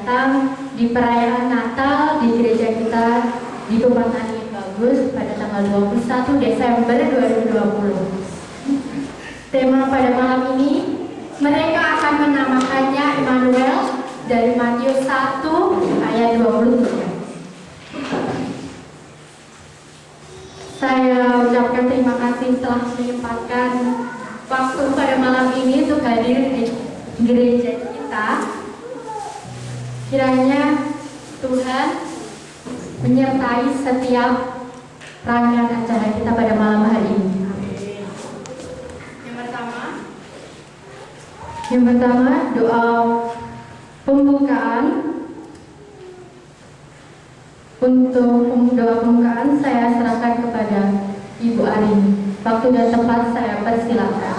datang di perayaan Natal di gereja kita di Kebanggaan Bagus pada tanggal 21 Desember 2020. Tema pada malam ini, mereka akan menamakannya Immanuel dari Matius 1 ayat 23. Saya ucapkan terima kasih telah menyempatkan waktu pada malam ini untuk hadir di gereja kita. Kiranya Tuhan menyertai setiap rangkaian acara kita pada malam hari ini. Yang pertama doa pembukaan. Untuk doa pembukaan saya serahkan kepada Ibu Arini. Waktu dan tempat saya persilakan.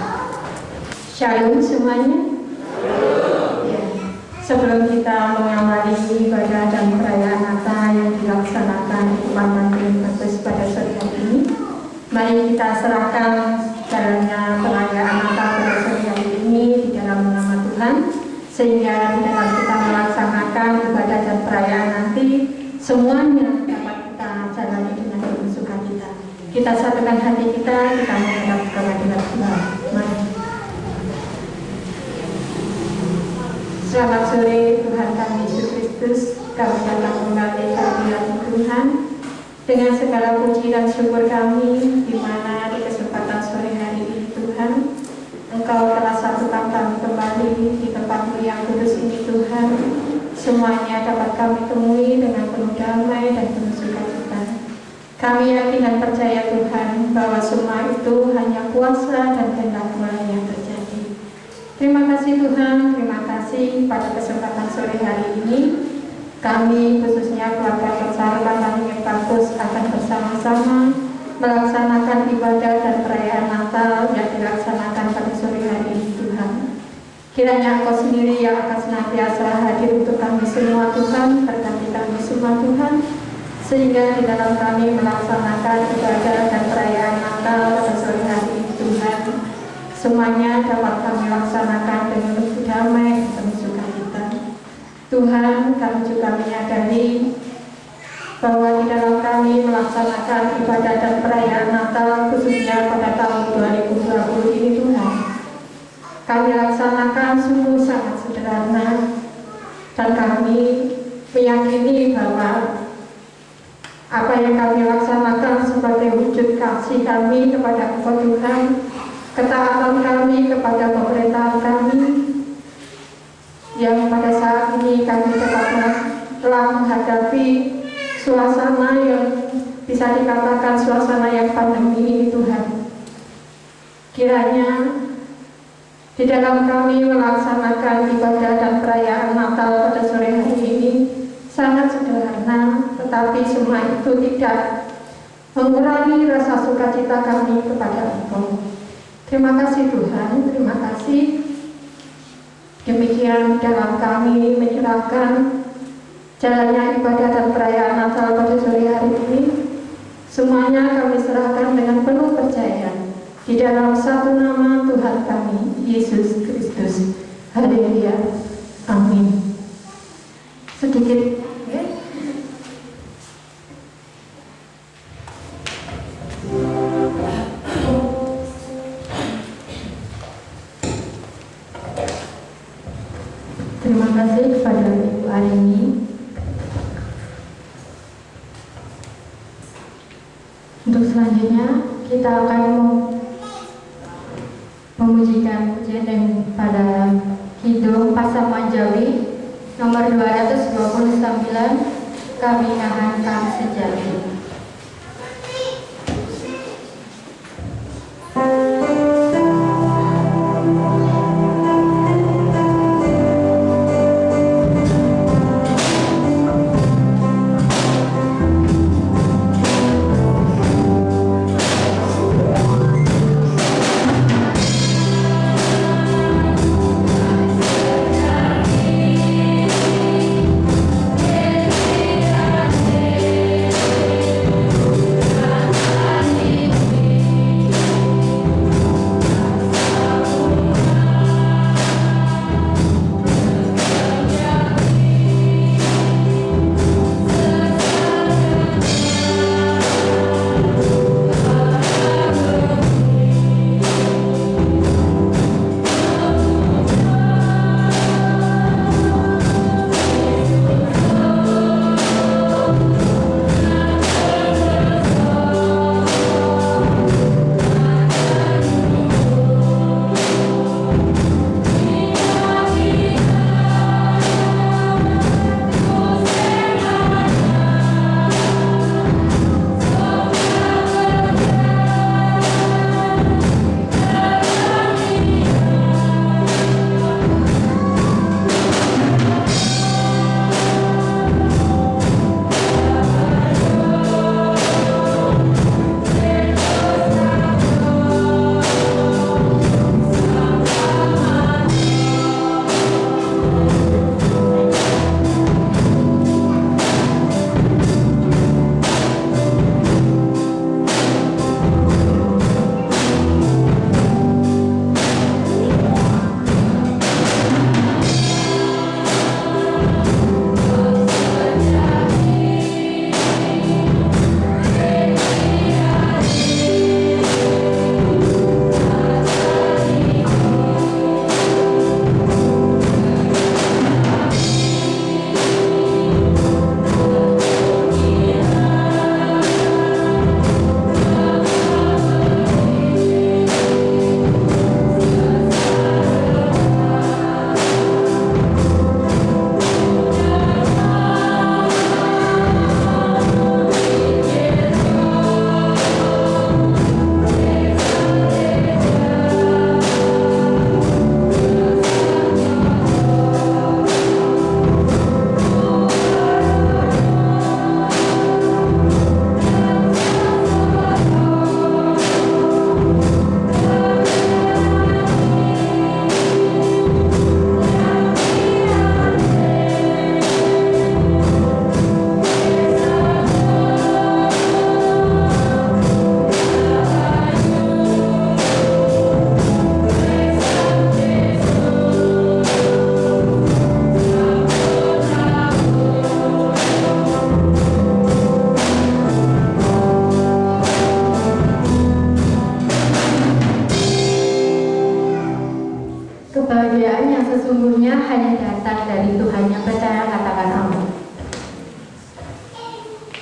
Shalom semuanya. Sebelum kita mengawali ibadah dan perayaan Natal yang dilaksanakan di Kebanggaan Bagus pada sore hari ini, mari kita serahkan jalannya perayaan Natal pada sore hari ini di dalam nama Tuhan, sehingga di dalam kita melaksanakan ibadah dan perayaan nanti semuanya dapat kita jalani dengan penuh sukacita. Kita satukan hati kita menghadap kehadirat Tuhan. Mari. Selamat sore Tuhan kami Yesus Kristus. Kami datang kembali kehadirat Tuhan dengan segala puji dan syukur kami, di mana di kesempatan sore hari ini Tuhan, Engkau telah satukan kami kembali di tempat-Mu yang kudus ini Tuhan. Semuanya dapat kami temui dengan penuh damai dan penuh sukacita. Kami yakin dan percaya Tuhan bahwa semua itu hanya kuasa dan kehendak-Mu yang terjadi. Terima kasih Tuhan, terima kasih pada kesempatan sore hari ini. Kami khususnya keluarga besar Kebanggaan Bagus akan bersama-sama melaksanakan ibadah dan perayaan Natal yang dilaksanakan pada sore hari ini Tuhan. Kiranya Engkau sendiri yang akan senantiasa hadir untuk kami semua Tuhan, berkati kami semua Tuhan, sehingga di dalam kami melaksanakan ibadah dan perayaan Natal pada sore hari ini Tuhan, semuanya dapat kami laksanakan dengan penuh damai dan penuh sukacita. Tuhan, kami juga menyadari bahwa di dalam kami melaksanakan ibadah dan perayaan Natal khususnya pada tahun 2020 ini Tuhan, kami laksanakan sungguh sangat sederhana, dan kami meyakini bahwa apa yang kami laksanakan sebagai wujud kasih kami kepada Engkau Tuhan, ketaatan kami kepada pemerintahan kami, yang pada saat ini kami telah menghadapi suasana yang bisa dikatakan suasana yang pandemi ini Tuhan. Kiranya di dalam kami melaksanakan ibadah dan perayaan Natal pada sore hari ini sangat sederhana, tetapi semua itu tidak mengurangi rasa sukacita kami kepada Engkau. Terima kasih Tuhan, terima kasih. Demikian dalam kami menyerahkan jalannya ibadah dan perayaan Natal pada sore hari ini, semuanya kami serahkan dengan penuh percaya di dalam satu nama Tuhan kami, Yesus Kristus. Haleluya. Amin. Sedikit terima kasih kepada Ibu Arini. Untuk selanjutnya kita akan memujikan pujian yang pada Kidung Pasaman Jawi nomor 229, Kami Akan Sejati.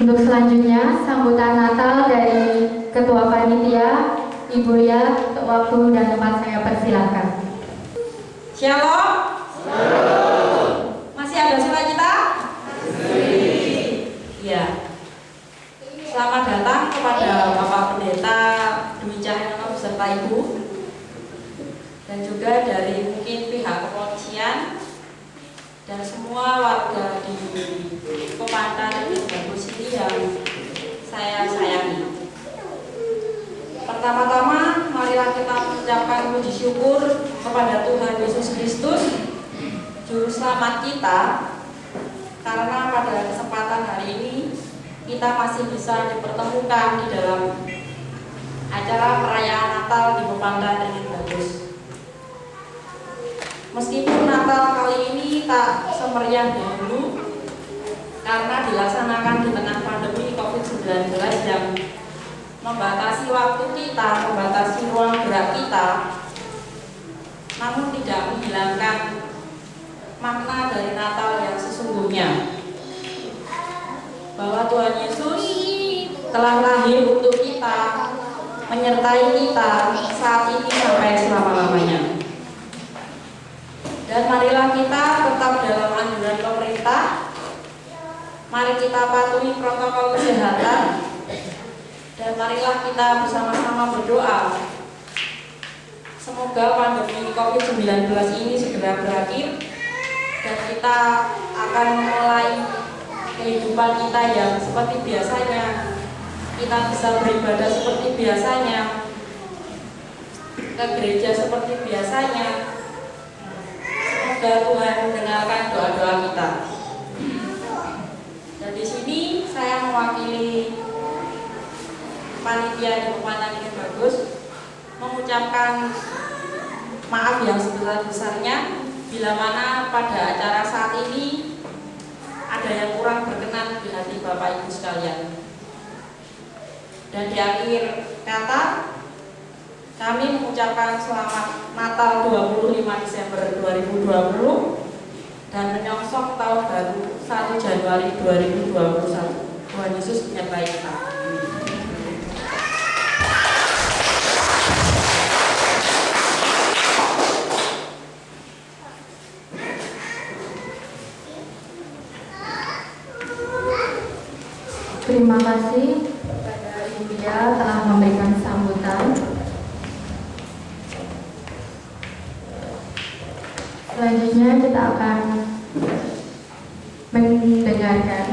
Untuk selanjutnya, sambutan Natal dari Ketua Panitia, Ibu Lia, untuk waktu dan tempat saya persilahkan. Shalom. Masih ada sukacita? Iya. Selamat datang kepada Bapak Pendeta Dwi Cahyono beserta Ibu, dan juga dari mungkin pihak kepolisian dan semua warga di Pepantan Bagus ini yang saya sayangi. Pertama-tama, marilah kita mengucapkan puji syukur kepada Tuhan Yesus Kristus, Juru Selamat kita, karena pada kesempatan hari ini kita masih bisa dipertemukan di dalam acara perayaan Natal di Pepantan dengan Bagus. Meskipun Natal kali ini tak semeriah dahulu, karena dilaksanakan di tengah pandemi COVID-19 yang membatasi waktu kita, membatasi ruang gerak kita, namun tidak menghilangkan makna dari Natal yang sesungguhnya, bahwa Tuhan Yesus telah lahir untuk kita, menyertai kita saat ini sampai selama-lamanya. Dan marilah kita tetap dalam anjuran pemerintah, mari kita patuhi protokol kesehatan, dan marilah kita bersama-sama berdoa semoga pandemi COVID-19 ini segera berakhir dan kita akan memulai kehidupan kita yang seperti biasanya, kita bisa beribadah seperti biasanya, ke gereja seperti biasanya. Semoga Tuhan mendengarkan doa-doa kita. Dan di sini saya mewakili panitia di Pepantan ini Bagus mengucapkan maaf yang sebesar-besarnya bila mana pada acara saat ini ada yang kurang berkenan di hati Bapak Ibu sekalian. Dan di akhir kata kami mengucapkan selamat Natal 25 Desember 2020 dan menyongsong tahun baru 1 Januari 2021. Tuhan Yesus menyertai kita. Terima kasih kepada Ibu Lia telah memberikan sambutan. Selanjutnya kita akan mendengarkan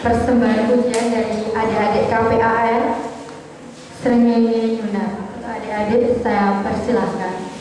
persembahan pujian dari adik-adik KPAR Srengenge Yunar. Untuk adik-adik saya persilahkan.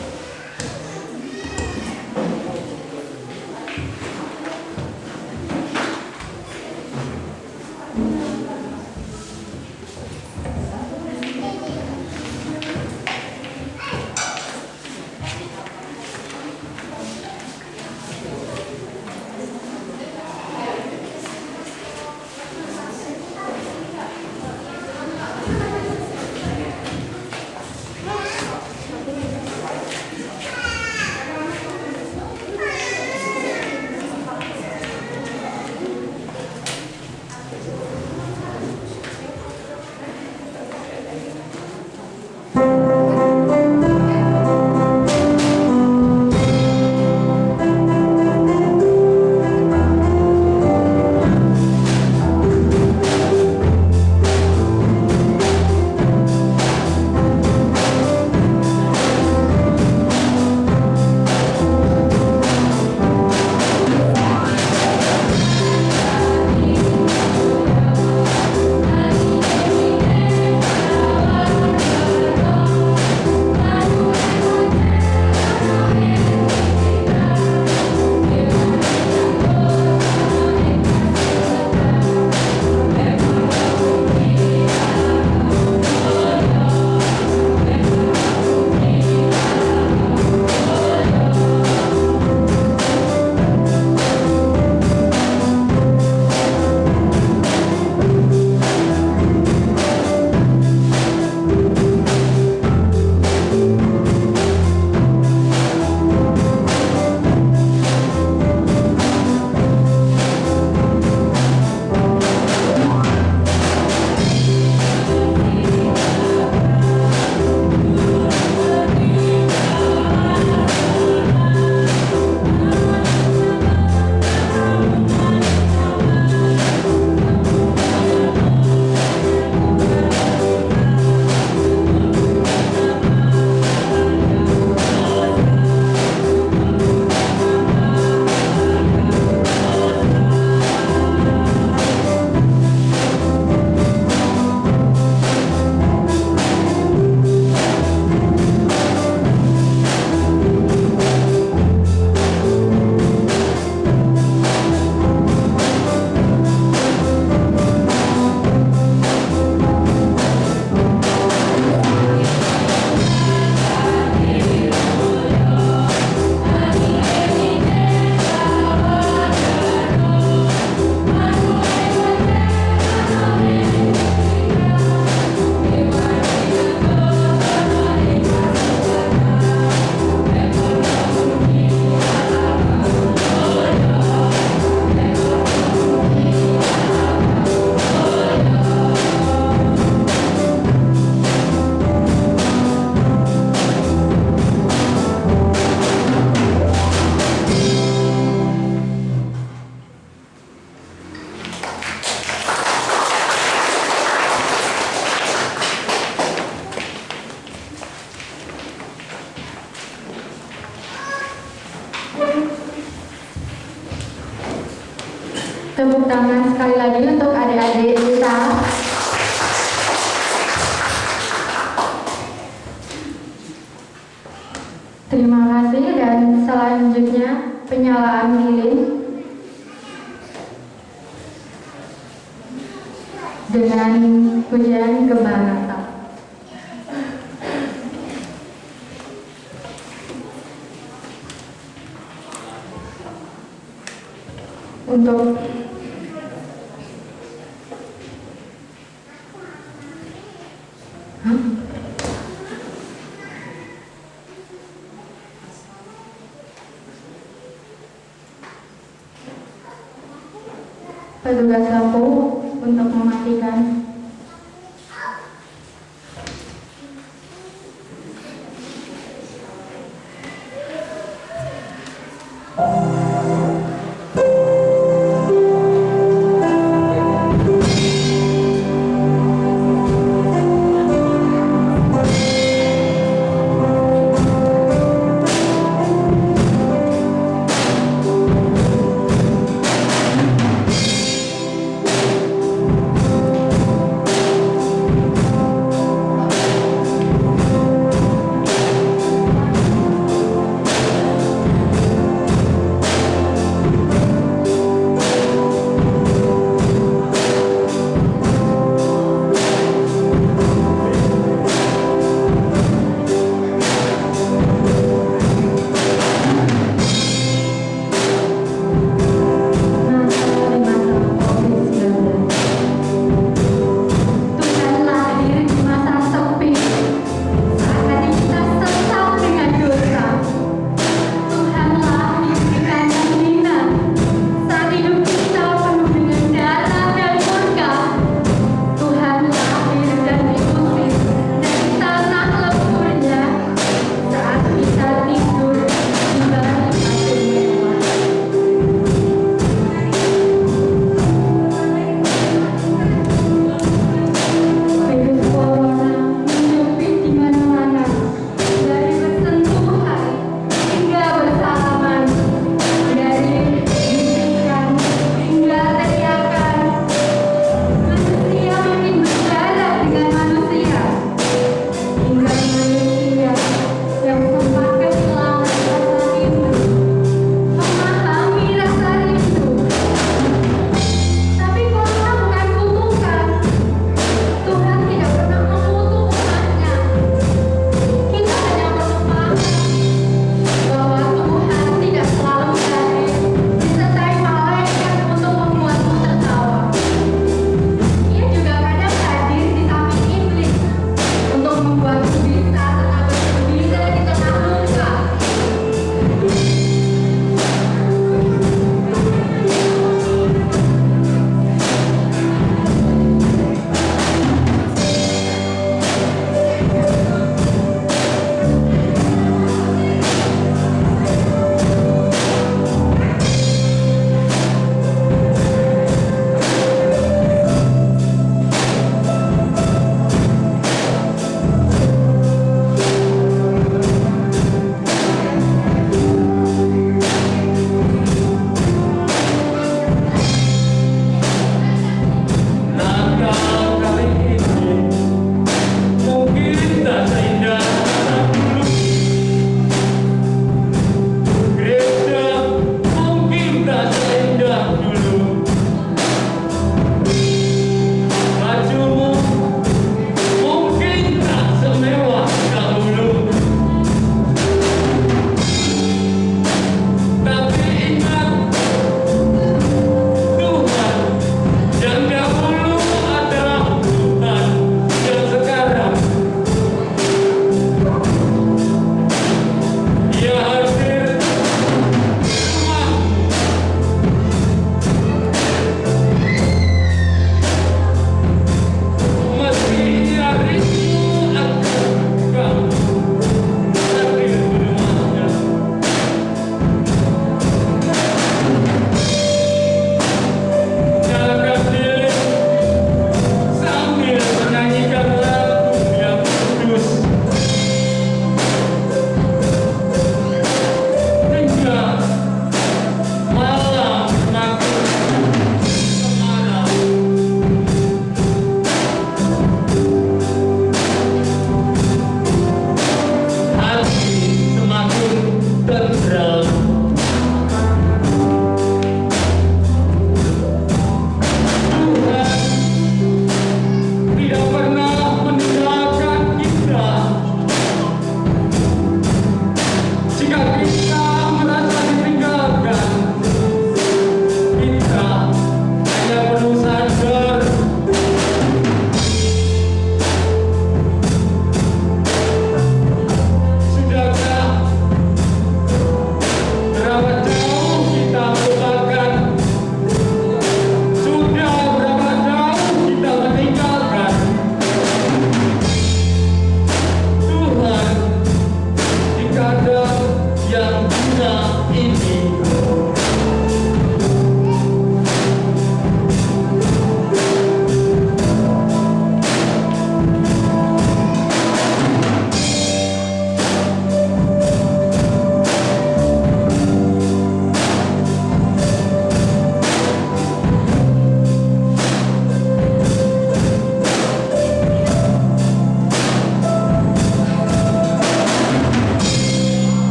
tepuk tangan sekali lagi untuk adik-adik kita. Terima kasih, dan selanjutnya penyalaan lilin dengan pujian Gembala Natal. Untuk petugas lampu untuk mematikan.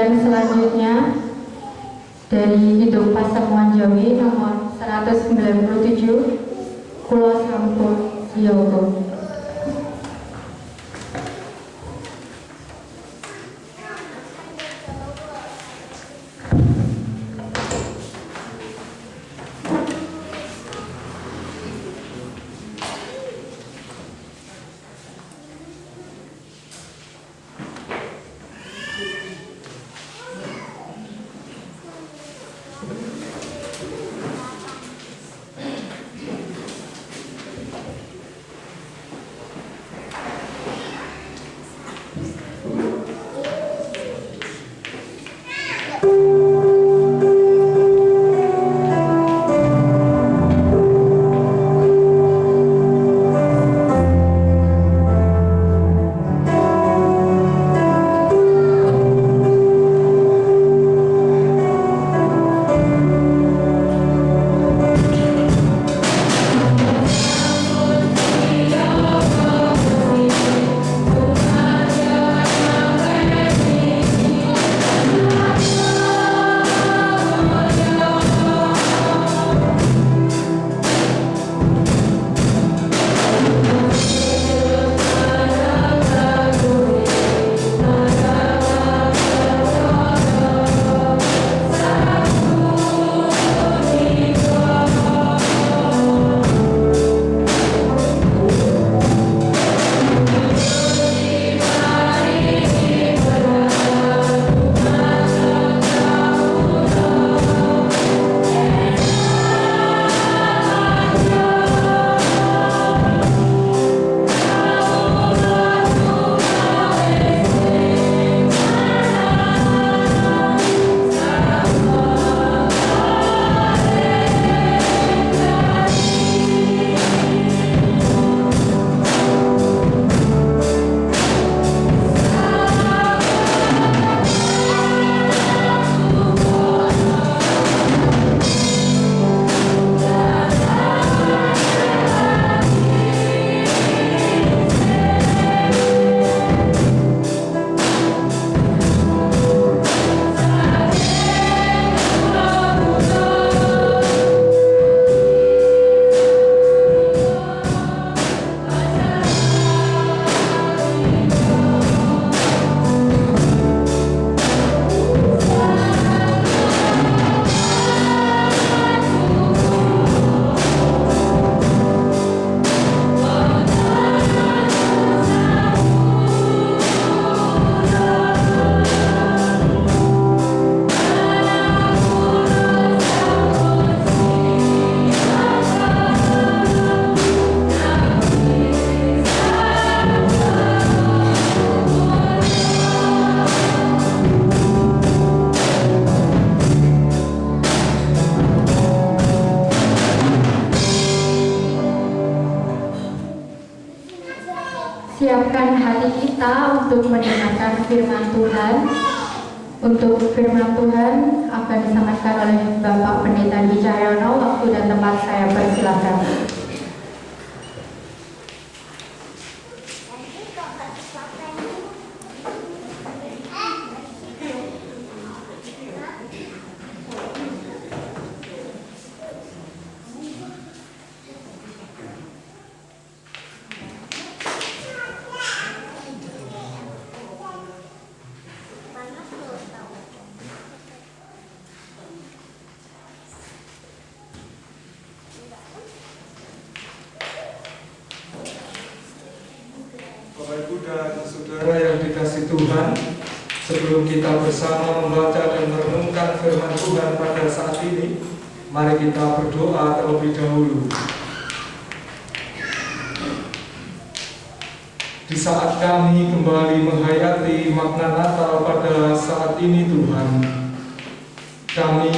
Dan selanjutnya dari Hidup Pasamuan Jawi nomor 197, Kulo Sampun Yogo. Siapkan hati kita untuk mendengarkan firman Tuhan. Untuk firman Tuhan akan disampaikan oleh Bapak Pendeta Dwi Cahyono. Waktu dan tempat saya persilakan. Bapak Ibu dan Saudara yang dikasihi Tuhan, sebelum kita bersama membaca dan merenungkan firman Tuhan pada saat ini, mari kita berdoa terlebih dahulu. Di saat kami kembali menghayati makna Natal pada saat ini Tuhan, kami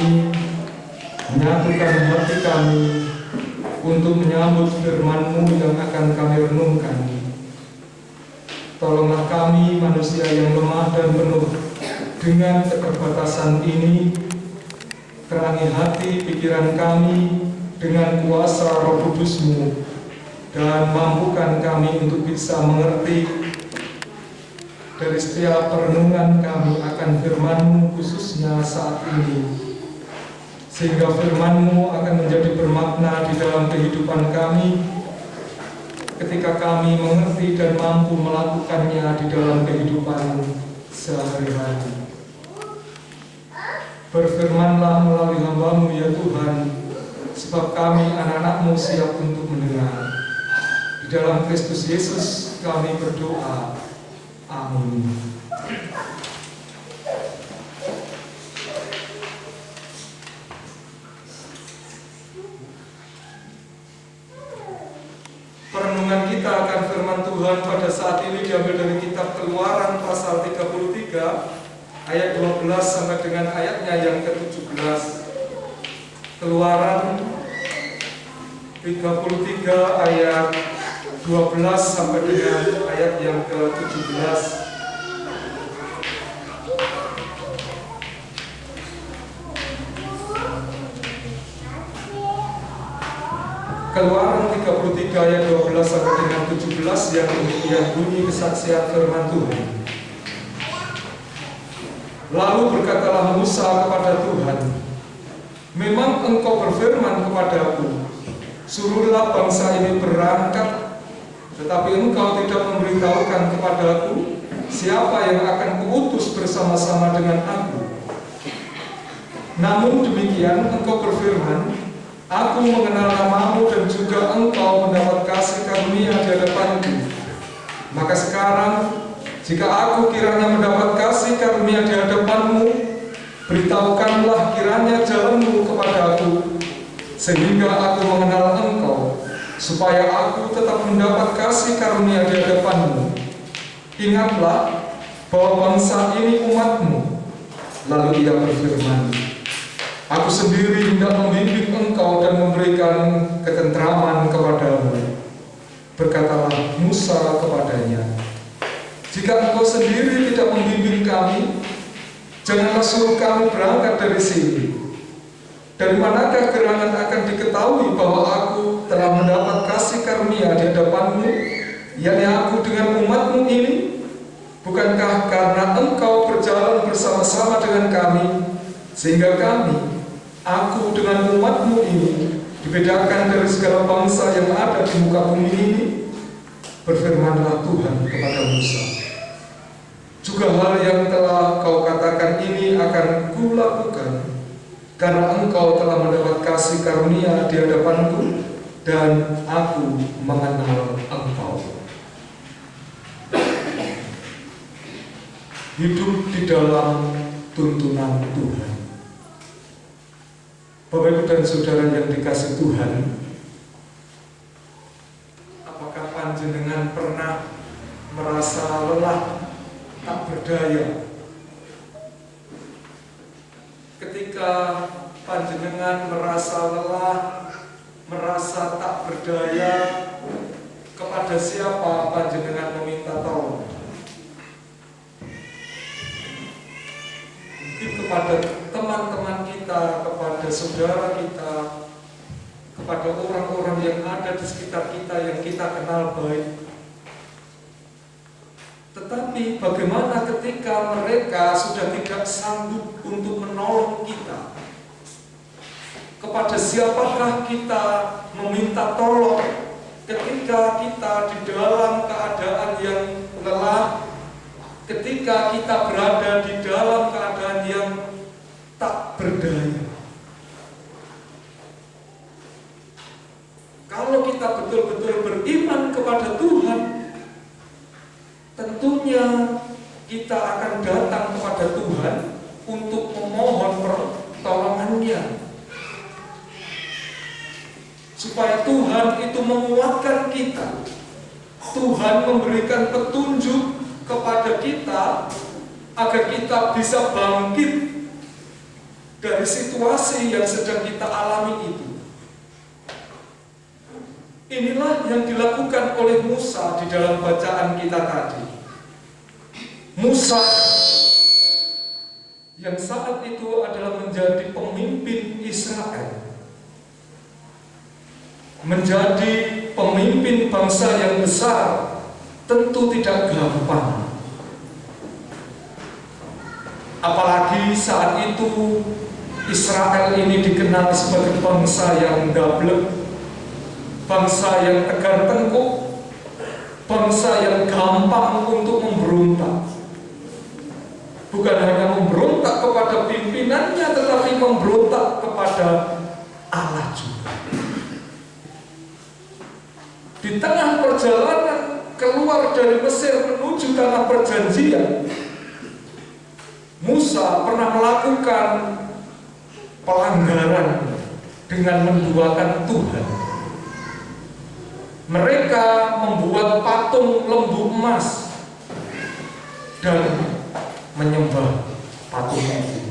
menyatukan hati kami untuk menyambut firman-Mu yang akan kami renungkan. Tolonglah kami manusia yang lemah dan penuh dengan keterbatasan ini, terangi hati pikiran kami dengan kuasa Roh Kudus-Mu, dan mampukan kami untuk bisa mengerti dari setiap perenungan kami akan firman-Mu khususnya saat ini, sehingga firman-Mu akan menjadi bermakna di dalam kehidupan kami ketika kami mengerti dan mampu melakukannya di dalam kehidupan sehari-hari. Berfirmanlah melalui hamba-Mu ya Tuhan, sebab kami anak-anak-Mu siap untuk mendengar. Di dalam Kristus Yesus kami berdoa. Amin. Perenungan kita akan firman Tuhan pada saat ini diambil dari kitab Keluaran pasal 33 ayat 12 sampai dengan ayatnya yang ke-17. Keluaran 33 ayat 12 sampai dengan ayat yang ke-17. Keluaran 33 ayat 12 sampai dengan 17 yang demikian bunyi kesaksian firman Tuhan. Lalu berkatalah Musa kepada Tuhan, memang engkau berfirman kepadaku, suruhlah bangsa ini berangkat, tetapi engkau tidak memberitahukan kepadaku siapa yang akan kuutus bersama-sama dengan aku. Namun demikian engkau berfirman, aku mengenal namamu dan juga engkau mendapat kasih karunia di hadapanku. Maka sekarang, jika aku kiranya mendapat kasih karunia di hadapanmu, beritahukanlah kiranya jalanmu kepada aku, sehingga aku mengenal engkau, supaya aku tetap mendapat kasih karunia di hadapanmu. Ingatlah bahwa bangsa ini umatmu. Lalu ia berfirman, aku sendiri hendak membimbing engkau dan memberikan ketentraman kepadamu. Berkatalah Musa kepadanya, jika engkau sendiri tidak membimbing kami, janganlah suruh kami berangkat dari sini. Dari manakah gerangan akan diketahui bahwa aku telah mendapat kasih karunia di hadapanmu, yakni aku dengan umatmu ini? Bukankah karena engkau berjalan bersama-sama dengan kami, sehingga kami, aku dengan umatmu ini, dibedakan dari segala bangsa yang ada di muka bumi ini? Berfirmanlah Tuhan kepada Musa, juga hal yang telah kau katakan ini akan kulakukan, karena engkau telah mendapat kasih karunia di hadapanku, dan aku mengenal engkau. Hidup di dalam tuntunan Tuhan. Bapak Ibu dan Saudara yang dikasihi Tuhan, apakah panjenengan pernah merasa lelah, tak berdaya? Ketika panjenengan merasa lelah, merasa tak berdaya, kepada siapa panjenengan meminta tolong? Mungkin kepada teman-teman kita, kepada saudara kita, kepada orang-orang yang ada di sekitar kita yang kita kenal baik. Tetapi bagaimana ketika mereka sudah tidak sanggup untuk menolong kita? Kepada siapakah kita meminta tolong ketika kita di dalam keadaan yang lelah, ketika kita berada di dalam keadaan yang tak berdaya? Kalau kita betul-betul beriman kepada Tuhan, tentunya kita akan datang kepada Tuhan untuk memohon pertolongannya, supaya Tuhan itu menguatkan kita. Tuhan memberikan petunjuk kepada kita agar kita bisa bangkit dari situasi yang sedang kita alami itu. Inilah yang dilakukan oleh Musa di dalam bacaan kita tadi. Musa yang saat itu adalah menjadi pemimpin Israel, menjadi pemimpin bangsa yang besar, tentu tidak gampang. Apalagi saat itu Israel ini dikenal sebagai bangsa yang gablek, bangsa yang tegar tengkuk, bangsa yang gampang untuk memberontak. Bukan hanya memberontak kepada pimpinannya, tetapi memberontak kepada Allah juga. Di tengah perjalanan keluar dari Mesir menuju tanah perjanjian, Musa pernah melakukan pelanggaran dengan menduakan Tuhan. Mereka membuat patung lembu emas dan menyembah patung itu.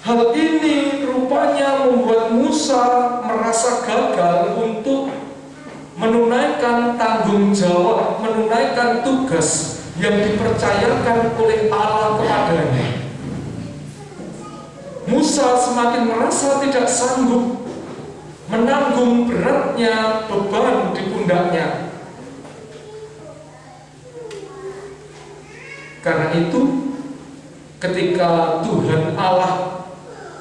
Hal ini rupanya membuat Musa merasa gagal untuk menunaikan tanggung jawab, menunaikan tugas yang dipercayakan oleh Allah kepadanya. Musa semakin merasa tidak sanggup menanggung beratnya beban di pundaknya. Karena itu, ketika Tuhan Allah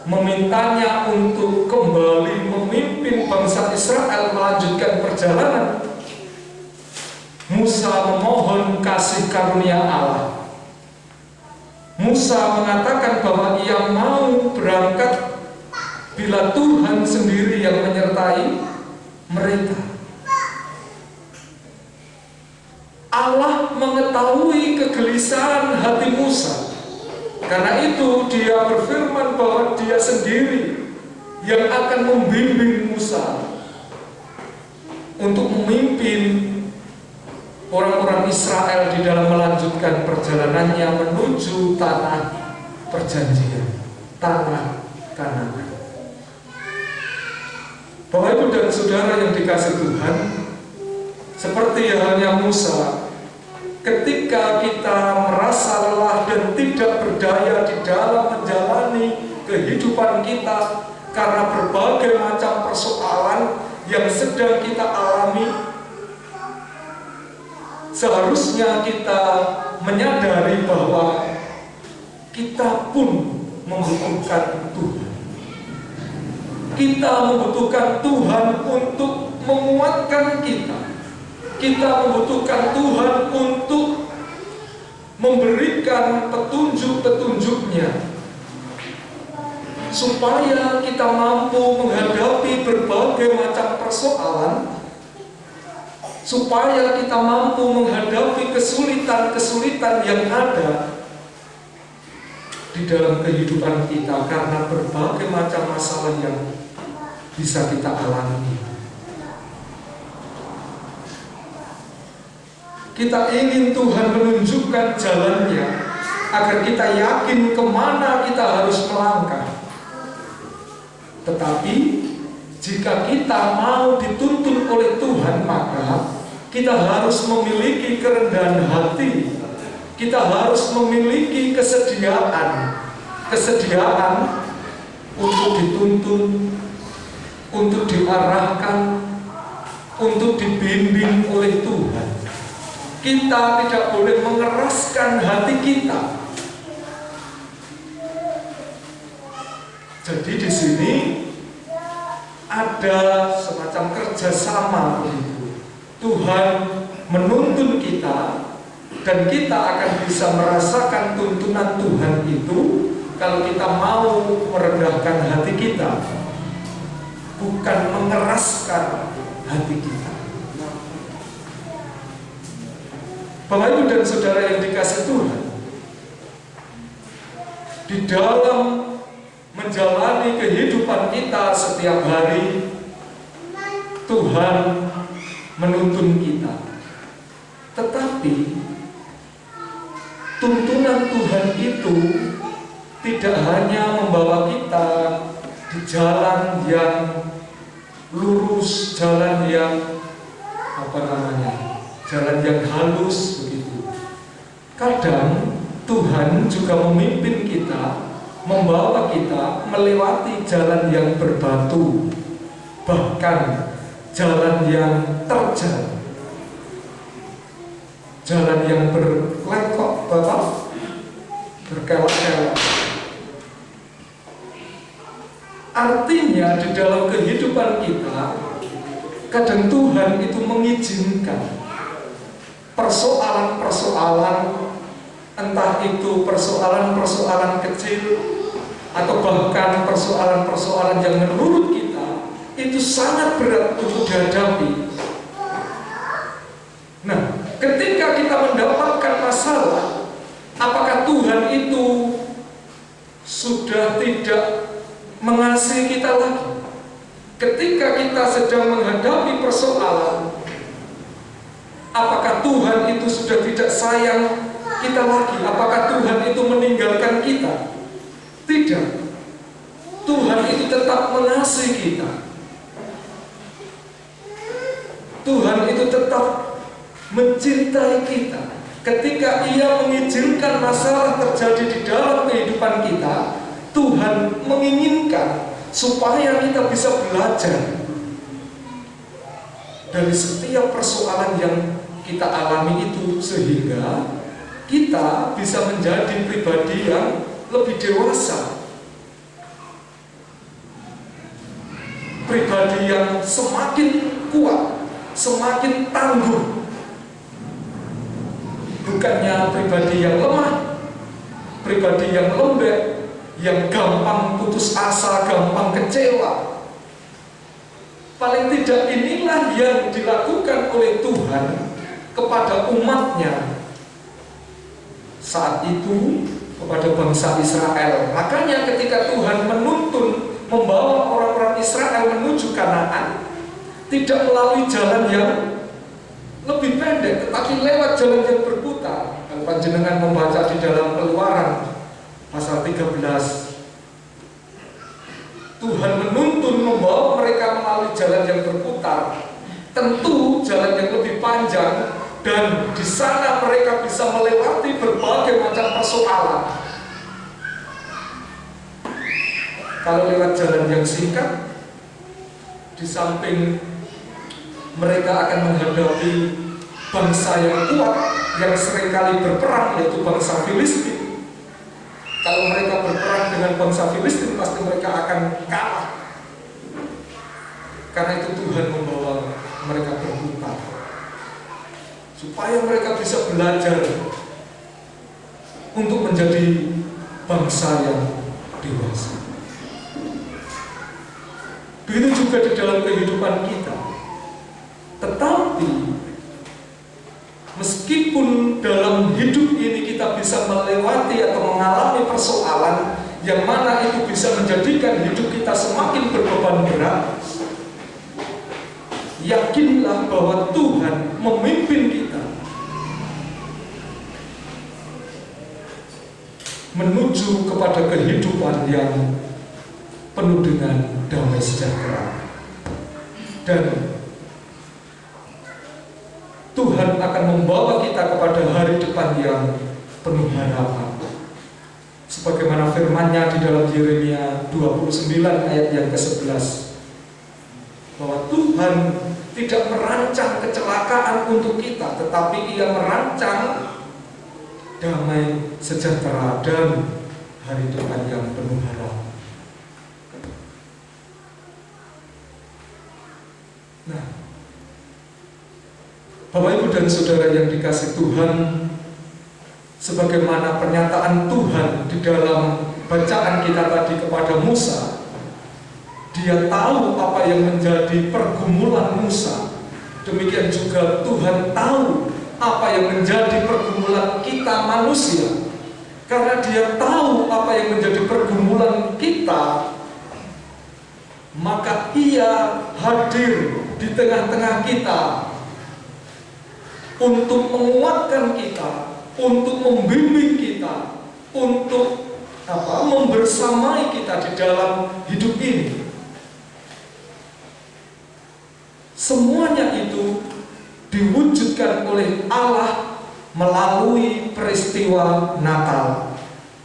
memintanya untuk kembali memimpin bangsa Israel melanjutkan perjalanan, Musa memohon kasih karunia Allah. Musa mengatakan bahwa ia mau berangkat bila Tuhan sendiri yang menyertai mereka. Allah mengetahui kegelisahan hati Musa. Karena itu dia berfirman bahwa dia sendiri yang akan membimbing Musa untuk memimpin orang-orang Israel di dalam melanjutkan perjalanannya menuju tanah perjanjian, tanah Kanaan. Bapak Ibu dan Saudara yang dikasihi Tuhan, seperti halnya Musa, ketika kita merasa lelah dan tidak berdaya di dalam menjalani kehidupan kita karena berbagai macam persoalan yang sedang kita alami, seharusnya kita menyadari bahwa kita pun membutuhkan Tuhan. Kita membutuhkan Tuhan untuk menguatkan kita. Kita membutuhkan Tuhan untuk memberikan petunjuk-petunjuknya, supaya kita mampu menghadapi berbagai macam persoalan, supaya kita mampu menghadapi kesulitan-kesulitan yang ada di dalam kehidupan kita karena berbagai macam masalah yang bisa kita alami. Kita ingin Tuhan menunjukkan jalannya agar kita yakin kemana kita harus melangkah. Tetapi jika kita mau dituntun oleh Tuhan, maka kita harus memiliki kerendahan hati. Kita harus memiliki kesediaan untuk dituntun, untuk diarahkan, untuk dibimbing oleh Tuhan. Kita tidak boleh mengeraskan hati kita. Jadi di sini ada semacam kerjasama begitu. Tuhan menuntun kita, dan kita akan bisa merasakan tuntunan Tuhan itu kalau kita mau merendahkan hati kita, bukan mengeraskan hati kita. Bapak Ibu dan Saudara yang dikasihi Tuhan, di dalam menjalani kehidupan kita setiap hari, Tuhan menuntun kita. Tetapi tuntunan Tuhan itu tidak hanya membawa kita di jalan yang lurus, jalan yang jalan yang halus begitu. Kadang Tuhan juga memimpin kita, membawa kita melewati jalan yang berbatu, bahkan jalan yang terjal, jalan yang berkelekok berkelok-kelok. Artinya di dalam kehidupan kita, kadang Tuhan itu mengizinkan persoalan-persoalan, entah itu persoalan-persoalan kecil atau bahkan persoalan-persoalan yang menurut kita itu sangat berat untuk dihadapi. Nah, ketika kita mendapatkan masalah, apakah Tuhan itu sudah tidak mengasihi kita lagi? Ketika kita sedang menghadapi persoalan, apakah Tuhan itu sudah tidak sayang kita lagi? Apakah Tuhan itu meninggalkan kita? Tidak. Tuhan itu tetap mengasihi kita. Tuhan itu tetap mencintai kita. Ketika Ia mengizinkan masalah terjadi di dalam kehidupan kita, Tuhan menginginkan supaya kita bisa belajar dari setiap persoalan yang kita alami itu, sehingga kita bisa menjadi pribadi yang lebih dewasa, pribadi yang semakin kuat, semakin tangguh, bukannya pribadi yang lemah, pribadi yang lembek, yang gampang putus asa, gampang kecewa. Paling tidak inilah yang dilakukan oleh Tuhan kepada umatnya saat itu, kepada bangsa Israel. Makanya ketika Tuhan menuntun membawa orang-orang Israel menuju Kanaan, tidak melalui jalan yang lebih pendek, tetapi lewat jalan yang berputar. Kalau panjenengan membaca di dalam Keluaran pasal 13, Tuhan menuntun membawa mereka melalui jalan yang berputar, tentu jalan yang lebih panjang, dan di sana mereka bisa melewati berbagai macam persoalan. Kalau lewat jalan yang singkat, di samping mereka akan menghadapi bangsa yang kuat yang seringkali berperang, yaitu bangsa Filistin. Kalau mereka berperang dengan bangsa Filistin, pasti mereka akan kalah. Karena itu Tuhan membawa mereka berputar, supaya mereka bisa belajar untuk menjadi bangsa yang dewasa. Begitu juga di dalam kehidupan kita. Tetapi meskipun dalam hidup ini kita bisa melewati atau mengalami persoalan yang mana itu bisa menjadikan hidup kita semakin berbeban berat, yakinlah bahwa Tuhan memimpin kita menuju kepada kehidupan yang penuh dengan damai sejahtera. Dan Tuhan akan membawa kita kepada hari depan yang penuh harapan. Sebagaimana firman-Nya di dalam Yeremia 29 ayat yang ke-11, bahwa Tuhan tidak merancang kecelakaan untuk kita, tetapi Ia merancang damai sejahtera dan hari depan yang penuh harapan. Nah, Bapak, Ibu, dan Saudara yang dikasihi Tuhan, sebagaimana pernyataan Tuhan di dalam bacaan kita tadi kepada Musa, Dia tahu apa yang menjadi pergumulan Musa. Demikian juga Tuhan tahu apa yang menjadi pergumulan kita manusia. Karena Dia tahu apa yang menjadi pergumulan kita, maka Ia hadir di tengah-tengah kita untuk menguatkan kita, untuk membimbing kita, untuk membersamai kita di dalam hidup ini. Semuanya itu diwujudkan oleh Allah melalui peristiwa Natal.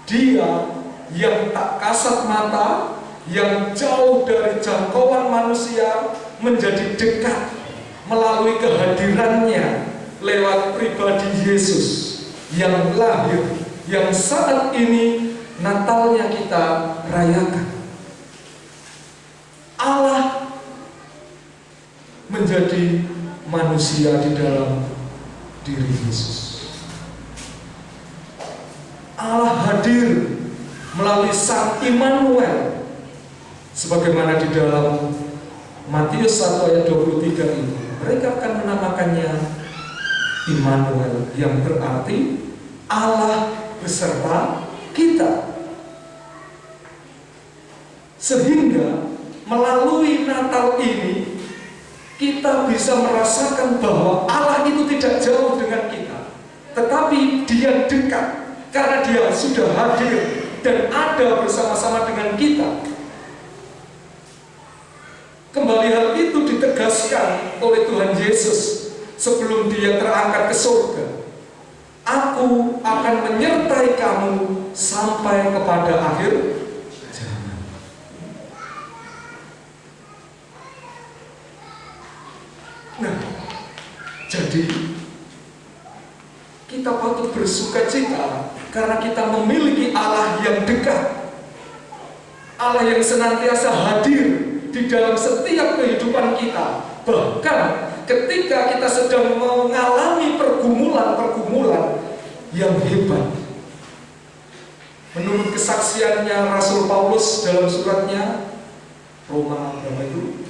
Dia yang tak kasat mata, yang jauh dari jangkauan manusia, menjadi dekat melalui kehadirannya lewat pribadi Yesus. yang lahir, yang saat ini Natalnya kita rayakan. Allah menjadi manusia di dalam diri Yesus. Allah hadir melalui Sang Immanuel, sebagaimana di dalam Matius 1 ayat 23 itu. Mereka akan menamakannya Immanuel, yang berarti Allah beserta kita. Sehingga melalui Natal ini kita bisa merasakan bahwa Allah itu tidak jauh dengan kita, tetapi Dia dekat karena Dia sudah hadir dan ada bersama-sama dengan kita. Kembali hal itu ditegaskan oleh Tuhan Yesus sebelum Dia terangkat ke surga. Aku akan menyertai kamu sampai kepada akhir zaman. Nah, jadi kita patut bersuka cita karena kita memiliki Allah yang dekat, Allah yang senantiasa hadir di dalam setiap kehidupan kita. Bahkan ketika kita sedang mengalami pergumulan-pergumulan yang hebat. Menurut kesaksiannya Rasul Paulus dalam suratnya Roma berapa itu?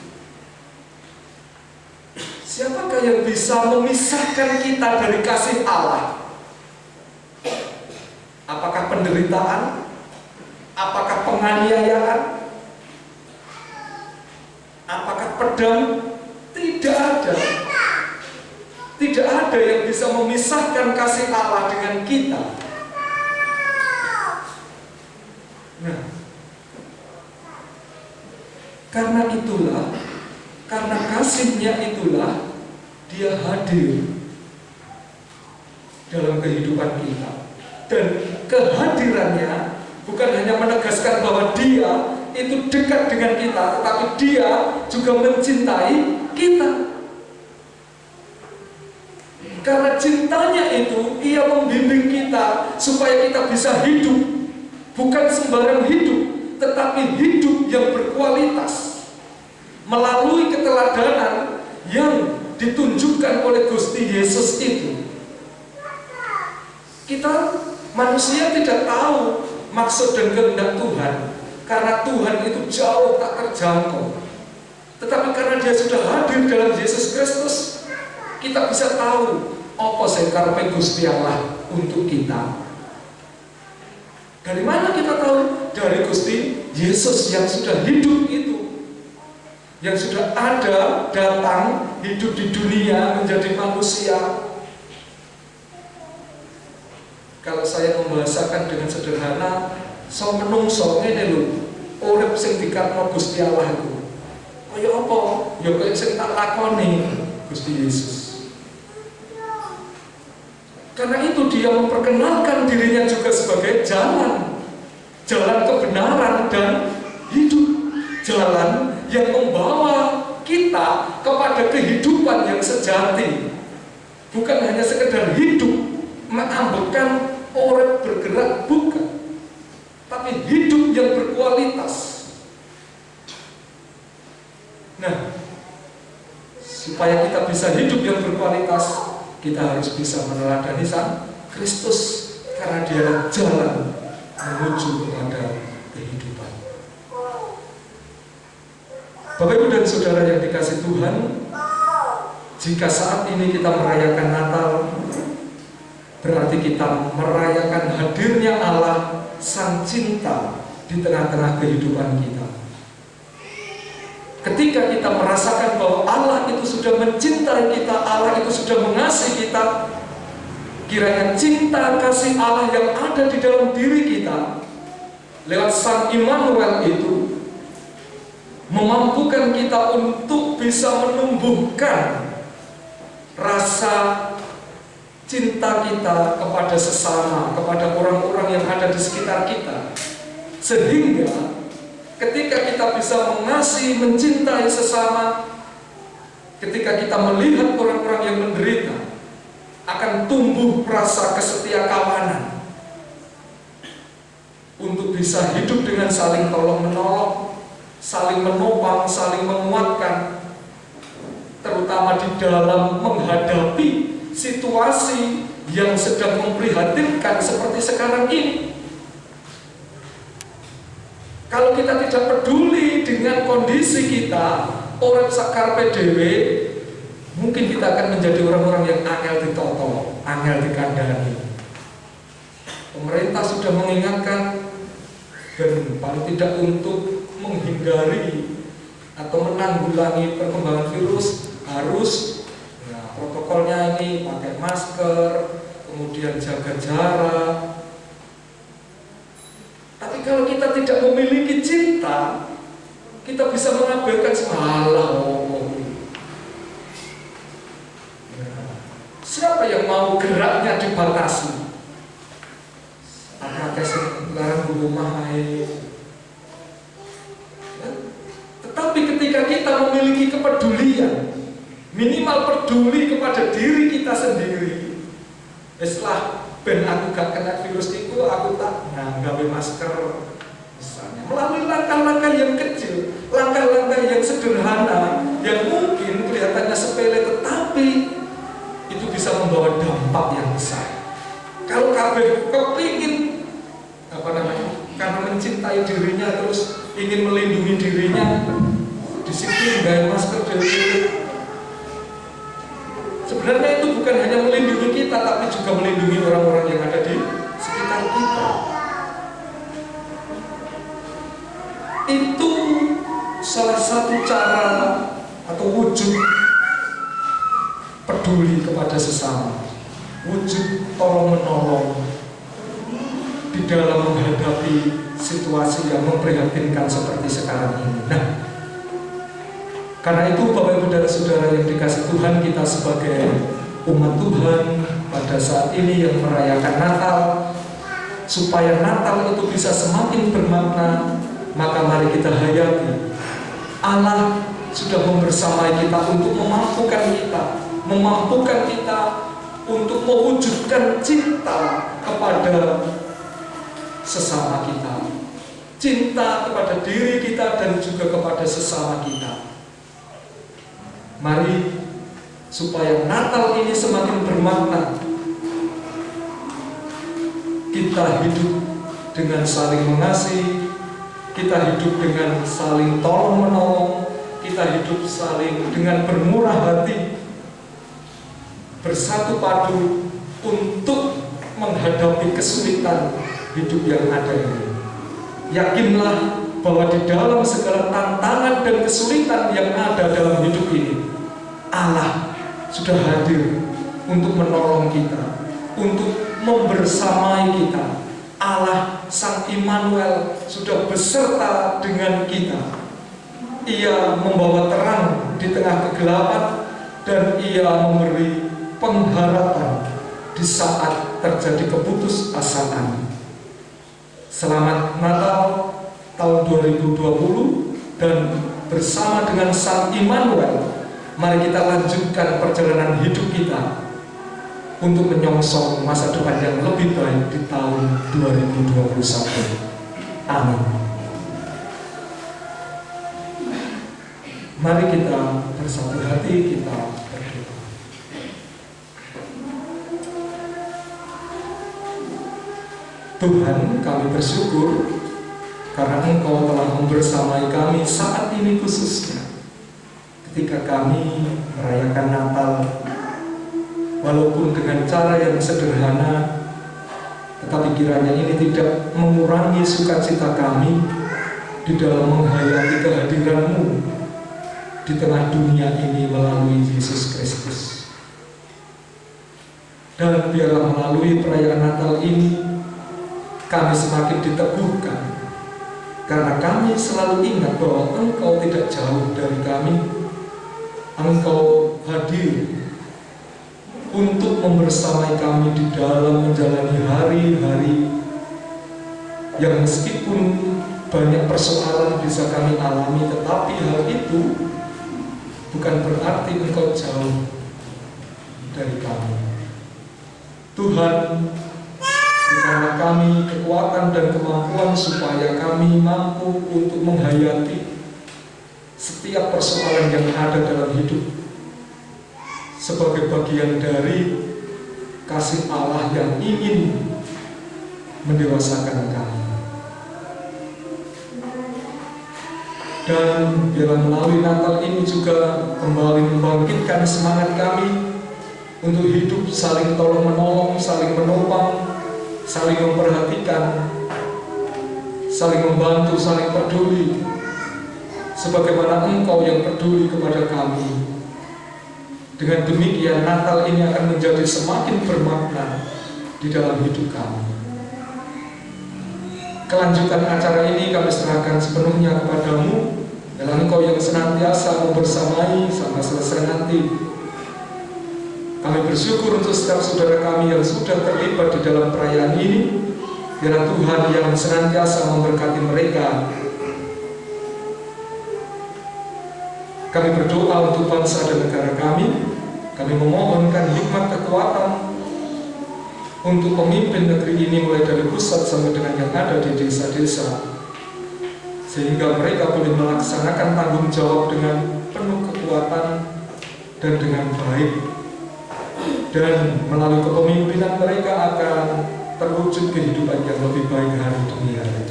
Siapakah yang bisa memisahkan kita dari kasih Allah? Apakah penderitaan? Apakah penganiayaan? Apakah pedang? Tidak ada. Tidak ada yang bisa memisahkan kasih Allah dengan kita. Nah, karena itulah, karena kasih-Nya itulah Dia hadir dalam kehidupan kita. Dan kehadirannya bukan hanya menegaskan bahwa Dia itu dekat dengan kita, tetapi Dia juga mencintai kita. Karena cintanya itu, Ia membimbing kita supaya kita bisa hidup. Bukan sembarang hidup, tetapi hidup yang berkualitas melalui keteladanan yang ditunjukkan oleh Gusti Yesus itu. Kita manusia tidak tahu maksud dan kehendak Tuhan, karena Tuhan itu jauh tak terjangkau. Tetapi karena Dia sudah hadir dalam Yesus Kristus, kita bisa tahu apa sing karepe Gusti Allah untuk kita. Dari mana kita tahu? Dari Gusti Yesus yang sudah hidup itu, yang sudah ada, datang, hidup di dunia, menjadi manusia. Kalau saya membahasakan dengan sederhana, so menungso ngene lho, urip sing dikatno Gusti Allah itu. Kaya apa? Ya kaya sing tak lakoni Gusti Yesus. Karena itu Dia memperkenalkan dirinya juga sebagai jalan kebenaran dan hidup, jalan yang membawa kita kepada kehidupan yang sejati. Bukan hanya sekedar hidup, mengambekan orang bergerak, bukan, tapi hidup yang berkualitas. Nah, supaya kita bisa hidup yang berkualitas, kita harus bisa meneladani Sang Kristus, karena Dia jalan menuju kepada kehidupan. Bapak Ibu dan Saudara yang dikasihi Tuhan, jika saat ini kita merayakan Natal, berarti kita merayakan hadirnya Allah Sang Cinta di tengah-tengah kehidupan kita. Ketika kita merasakan bahwa Allah itu sudah mencintai kita, Allah itu sudah mengasihi kita, kiranya cinta kasih Allah yang ada di dalam diri kita lewat Sang Immanuel itu memampukan kita untuk bisa menumbuhkan rasa cinta kita kepada sesama, kepada orang-orang yang ada di sekitar kita, sehingga ketika kita bisa mengasihi, mencintai sesama, ketika kita melihat orang-orang yang menderita, akan akan tumbuh rasa kesetia kawanan untuk bisa hidup dengan saling tolong menolong, saling menopang, saling menguatkan, terutama di dalam menghadapi situasi yang sedang memprihatinkan seperti sekarang ini. Kalau kita tidak peduli dengan kondisi kita, orang sakarpe dewe, mungkin kita akan menjadi orang-orang yang angel ditoto, angel dikandani. Pemerintah sudah mengingatkan, dan paling tidak untuk menghindari atau menanggulangi perkembangan virus harus protokolnya ini pakai masker, kemudian jaga jarak. Tapi kalau kita tidak memiliki cinta, kita bisa mengabaikan salah. Siapa yang mau geraknya dibatasi? Pakai sekarang di rumah Tetapi ketika kita memiliki kepedulian, minimal peduli kepada diri kita sendiri. Setelah ben aku gak kena virus itu, aku tak gawe masker misalnya. Melalui langkah-langkah yang kecil, langkah-langkah yang sederhana, yang mungkin kelihatannya sepele, tetapi itu bisa membawa dampak yang besar. Kalau kabeh kepingin karena mencintai dirinya terus ingin melindungi dirinya, disiplin gaya masker diri. Sebenarnya itu bukan hanya melindungi kita, tapi juga melindungi orang-orang yang ada di sekitar kita. Itu salah satu cara atau wujud peduli kepada sesama, wujud tolong menolong di dalam menghadapi situasi yang memprihatinkan seperti sekarang ini. Nah, karena itu Bapak Ibu dan Saudara yang dikasih Tuhan, kita sebagai umat Tuhan pada saat ini yang merayakan Natal, supaya Natal itu bisa semakin bermakna, maka mari kita hayati. Allah sudah membersamai kita untuk memampukan kita untuk mewujudkan cinta kepada sesama kita, cinta kepada diri kita dan juga kepada sesama kita. Mari supaya Natal ini semakin bermakna, kita hidup dengan saling mengasihi, kita hidup dengan saling tolong menolong, kita hidup saling dengan bermurah hati, bersatu padu untuk menghadapi kesulitan hidup yang ada ini. Yakinlah bahwa di dalam segala tantangan dan kesulitan yang ada dalam hidup ini, Allah sudah hadir untuk menolong kita, untuk membersamai kita. Allah Sang Immanuel sudah beserta dengan kita. Ia membawa terang di tengah kegelapan, dan Ia memberi pengharapan di saat terjadi keputusasaan. Selamat Natal tahun 2020, dan bersama dengan Sang Immanuel, mari kita lanjutkan perjalanan hidup kita untuk menyongsong masa depan yang lebih baik di tahun 2021. Amin. Mari kita bersatu hati, kita berdoa. Tuhan, kami bersyukur karena Engkau telah membersamai kami saat ini, khususnya ketika kami merayakan Natal, walaupun dengan cara yang sederhana, tetapi kiranya ini tidak mengurangi sukacita kami di dalam menghayati kehadiran-Mu di tengah dunia ini melalui Yesus Kristus. Dan biarlah melalui perayaan Natal ini kami semakin diteguhkan, karena kami selalu ingat bahwa Engkau tidak jauh dari kami. Engkau hadir untuk membersamai kami di dalam menjalani hari-hari yang meskipun banyak persoalan bisa kami alami, tetapi hal itu bukan berarti Engkau jauh dari kami. Tuhan, berikanlah kami kekuatan dan kemampuan supaya kami mampu untuk menghayati setiap persoalan yang ada dalam hidup sebagai bagian dari kasih Allah yang ingin mendewasakan kami. Dan biarlah melalui Natal ini juga kembali membangkitkan semangat kami untuk hidup saling tolong-menolong, saling menopang, saling memperhatikan, saling membantu, saling peduli, sebagaimana Engkau yang peduli kepada kami. Dengan demikian Natal ini akan menjadi semakin bermakna di dalam hidup kami. Kelanjutan acara ini kami serahkan sepenuhnya kepadamu, dalam Engkau yang senantiasa membersamai sampai selesai nanti. Kami bersyukur untuk setiap saudara kami yang sudah terlibat di dalam perayaan ini. Biarlah Tuhan yang senantiasa memberkati mereka. Kami berdoa untuk bangsa dan negara kami. Kami memohonkan hikmat kekuatan untuk pemimpin negeri ini mulai dari pusat sampai dengan yang ada di desa-desa, sehingga mereka boleh melaksanakan tanggung jawab dengan penuh kekuatan dan dengan baik. Dan melalui kepemimpinan mereka akan terwujud kehidupan yang lebih baik hari demi hari.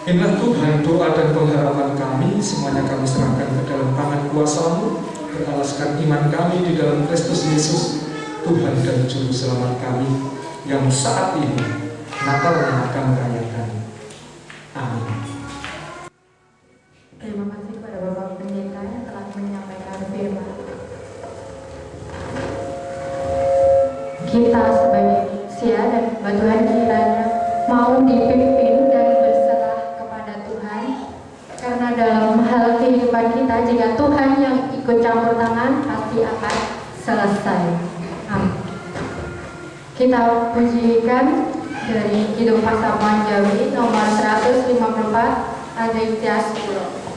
Inilah Tuhan doa dan pengharapan kami, semuanya kami serahkan ke dalam tangan kuasa-Mu, beralaskan iman kami di dalam Kristus Yesus, Tuhan dan Juru Selamat kami, yang saat ini Natal yang akan merayakan. Amin. Terima kasih kepada Bapak Pendeta yang telah menyampaikan firman. Kita sebagai manusia dan Tuhan kiranya mau dipimpin dan berserah kepada Tuhan, karena dalam hal kehidupan kita, jika Tuhan yang ikut campur tangan, pasti akan selesai. Amin. Kita pujikan dari Kidung Pasamuan Jawi nomor 154, Aditya 10.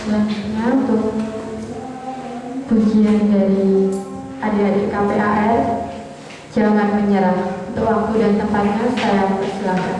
Selanjutnya untuk pujian dari adik-adik KPAR, jangan menyerah. Untuk waktu dan tempatnya saya persilakan.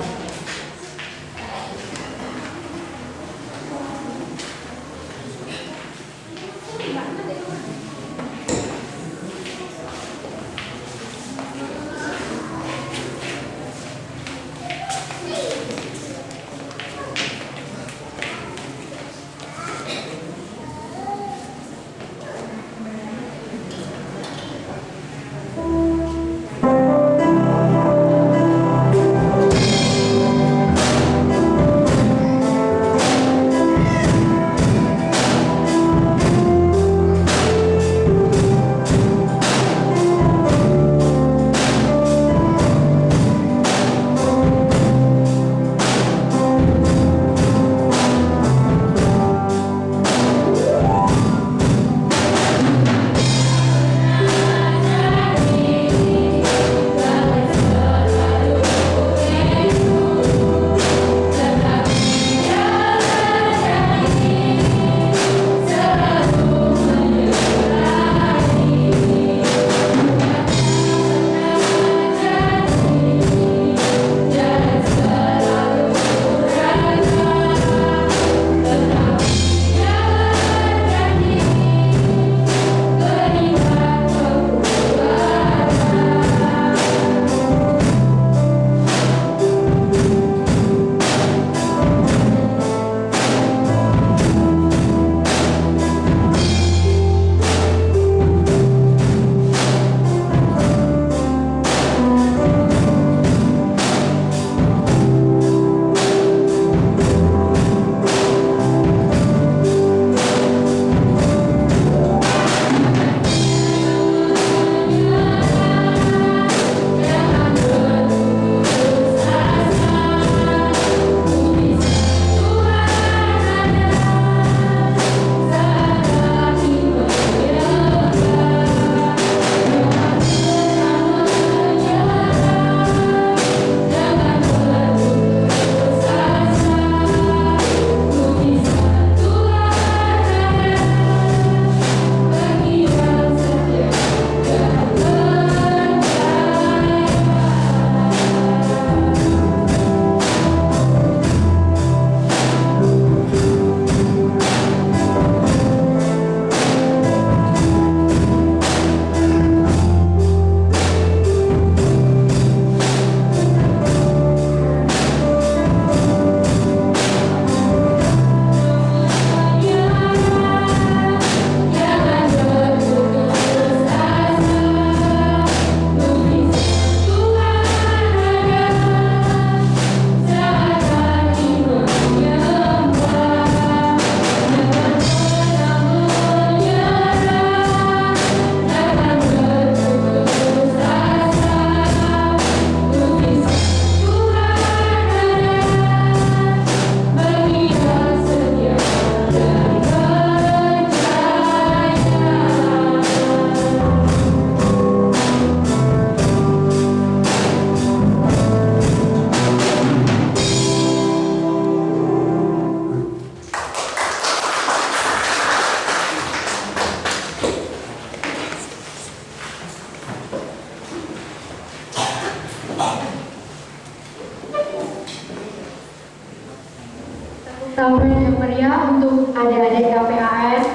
Sampai yang meriah untuk adik-adik KPAS.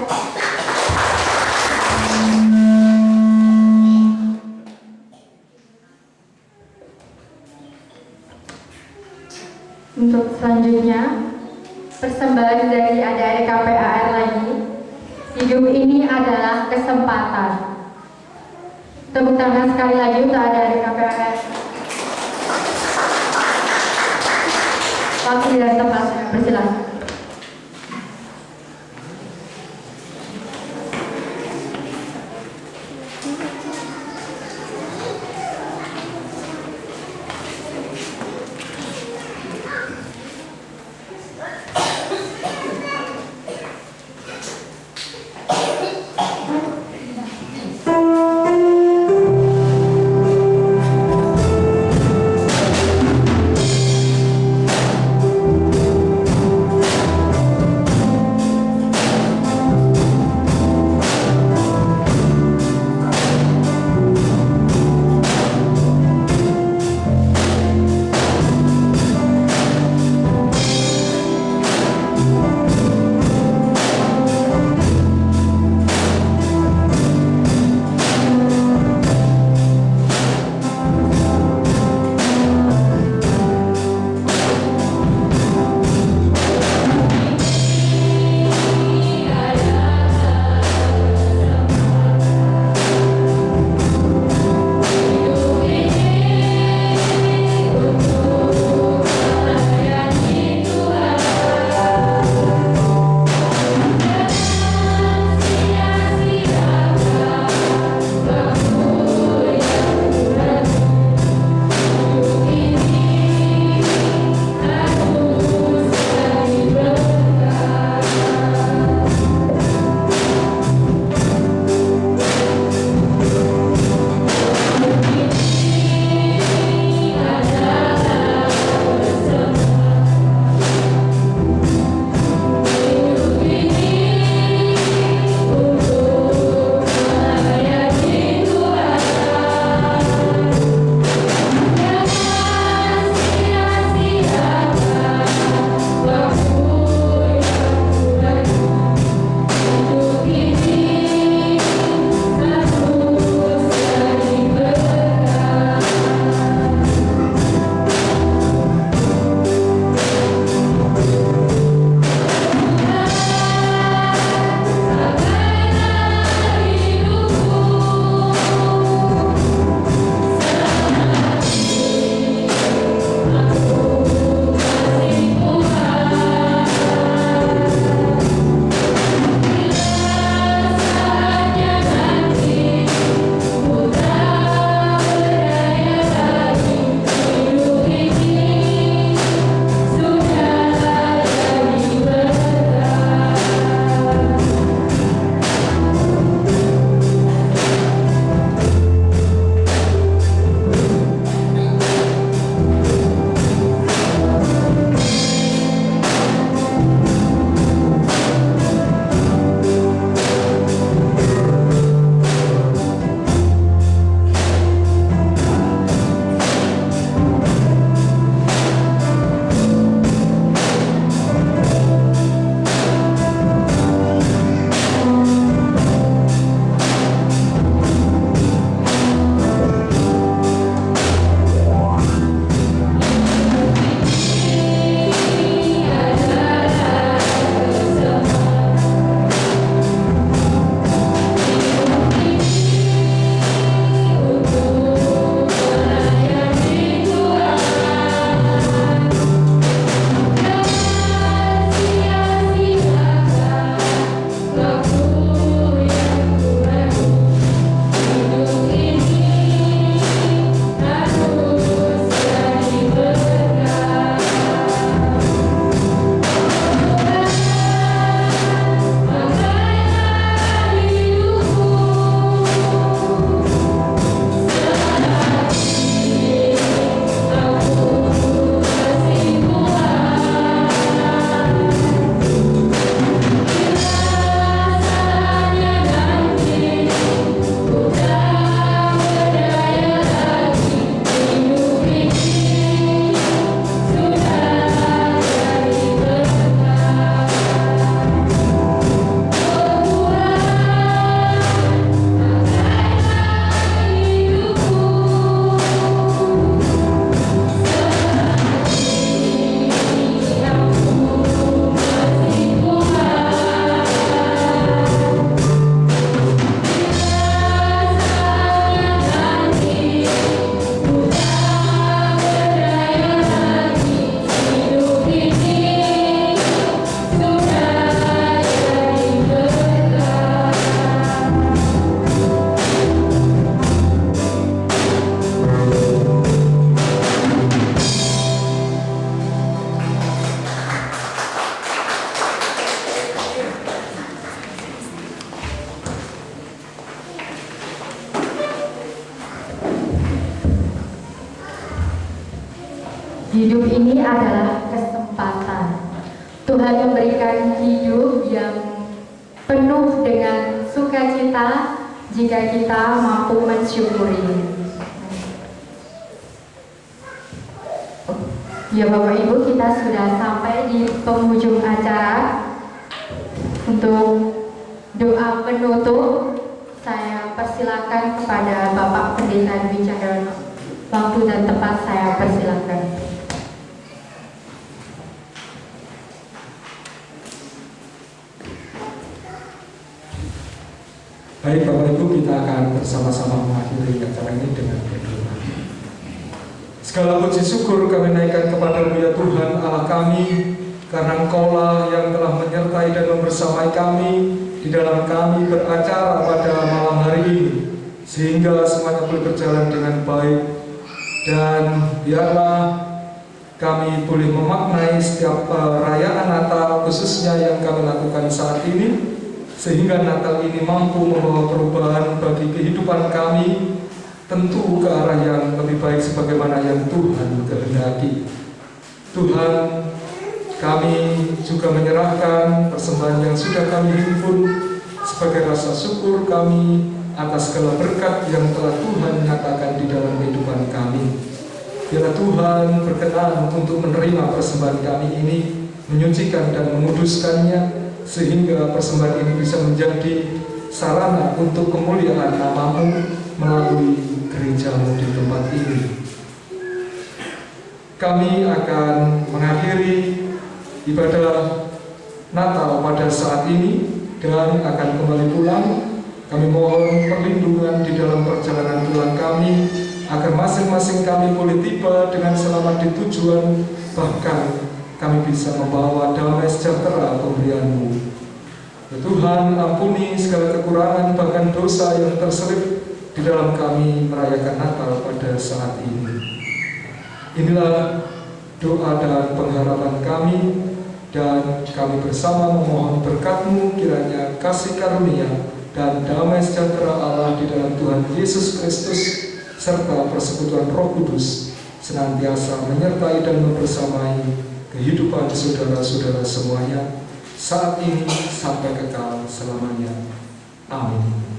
Untuk selanjutnya, persembahan dari adik-adik KPAR lagi. Hidup ini adalah kesempatan. Tepuk tangan sekali lagi untuk adik-adik KPAR. Waktu dan tempat, persilakan. Hidup ini adalah kesempatan. Tuhan memberikan hidup yang penuh dengan sukacita jika kita mampu mensyukuri. Ya Bapak Ibu, kita sudah sampai di penghujung acara. Untuk doa penutup, saya persilakan kepada Bapak Pendeta Dwi Cahyono. Waktu dan tempat saya persilakan. Baik Bapak Ibu, kita akan bersama-sama mengakhiri acara ini dengan berdoa. Segala puji syukur kami naikkan kepada-Mu ya Tuhan Allah kami, karena Engkau-lah yang telah menyertai dan membersamai kami di dalam kami beracara pada malam hari ini, sehingga semuanya boleh berjalan dengan baik. Dan biarlah kami boleh memaknai setiap perayaan Natal khususnya yang kami lakukan saat ini, sehingga Natal ini mampu membawa perubahan bagi kehidupan kami, tentu ke arah yang lebih baik sebagaimana yang Tuhan kehendaki. Tuhan, kami juga menyerahkan persembahan yang sudah kami himpun sebagai rasa syukur kami atas segala berkat yang telah Tuhan nyatakan di dalam kehidupan kami. Biarlah Tuhan berkenan untuk menerima persembahan kami ini, menyucikan dan menguduskannya, sehingga persembahan ini bisa menjadi sarana untuk kemuliaan nama-Mu melalui gereja-Mu di tempat ini. Kami akan mengakhiri ibadah Natal pada saat ini dan akan kembali pulang. Kami mohon perlindungan di dalam perjalanan pulang kami, agar masing-masing kami boleh tiba dengan selamat di tujuan, bahkan kami bisa membawa damai sejahtera pemberian-Mu. Ya Tuhan, ampuni segala kekurangan bahkan dosa yang terselip di dalam kami merayakan Natal pada saat ini. Inilah doa dan pengharapan kami, dan kami bersama memohon berkat-Mu, kiranya kasih karunia dan damai sejahtera Allah di dalam Tuhan Yesus Kristus serta persekutuan Roh Kudus senantiasa menyertai dan membersamai kehidupan saudara-saudara semuanya saat ini sampai kekal selamanya. Amin.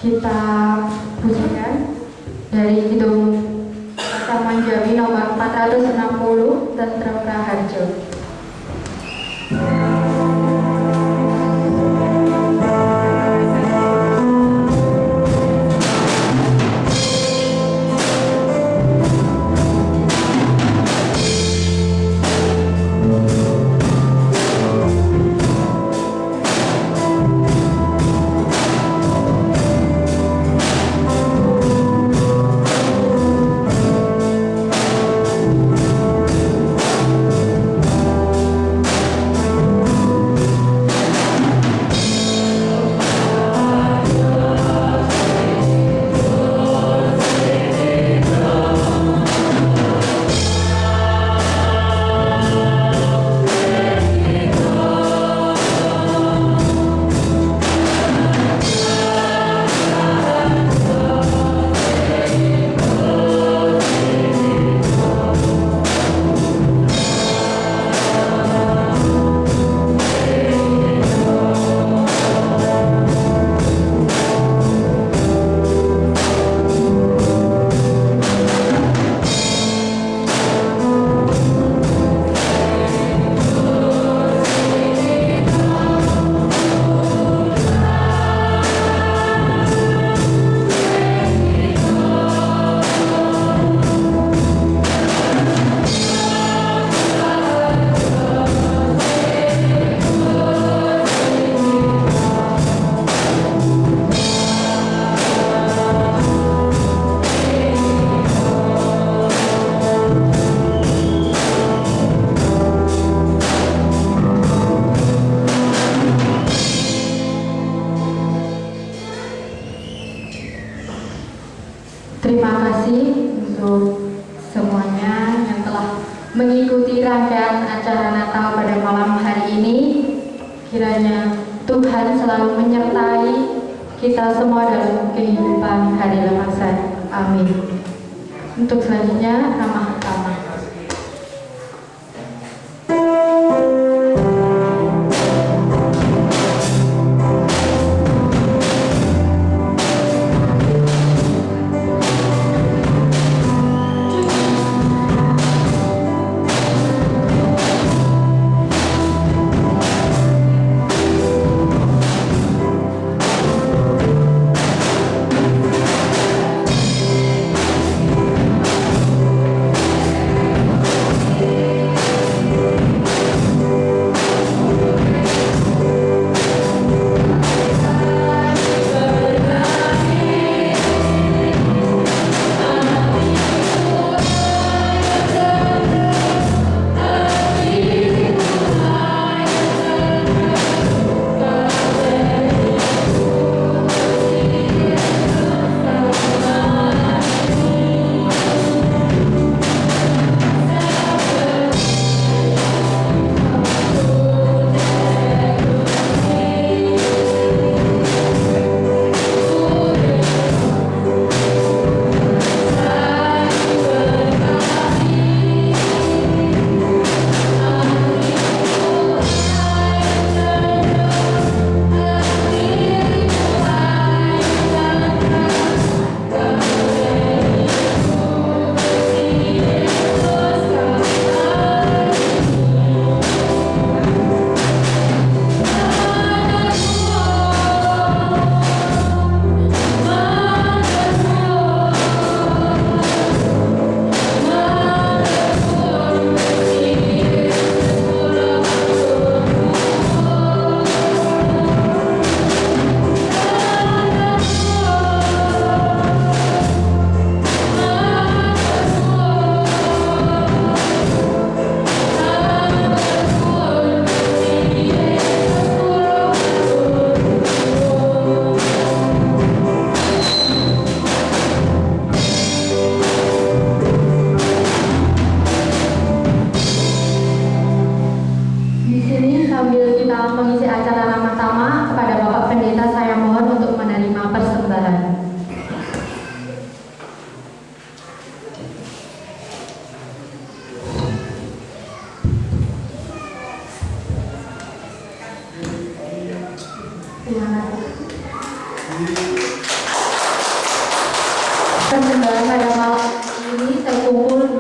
Kita pujikan dari Kidung Taman Jawi nomor 460, Tentrem Raharjo. Terima kasih untuk semuanya mengikuti rangkaian acara Natal pada malam hari ini. Kiranya Tuhan selalu menyertai kita semua dalam kehidupan hari lepasan. Amin. Untuk selanjutnya, ramah tamah. Mengisi acara ramah tamah kepada Bapak Pendeta, saya mohon untuk menerima persembahan. Terima kasih. Persembahan pada malam ini terkumpul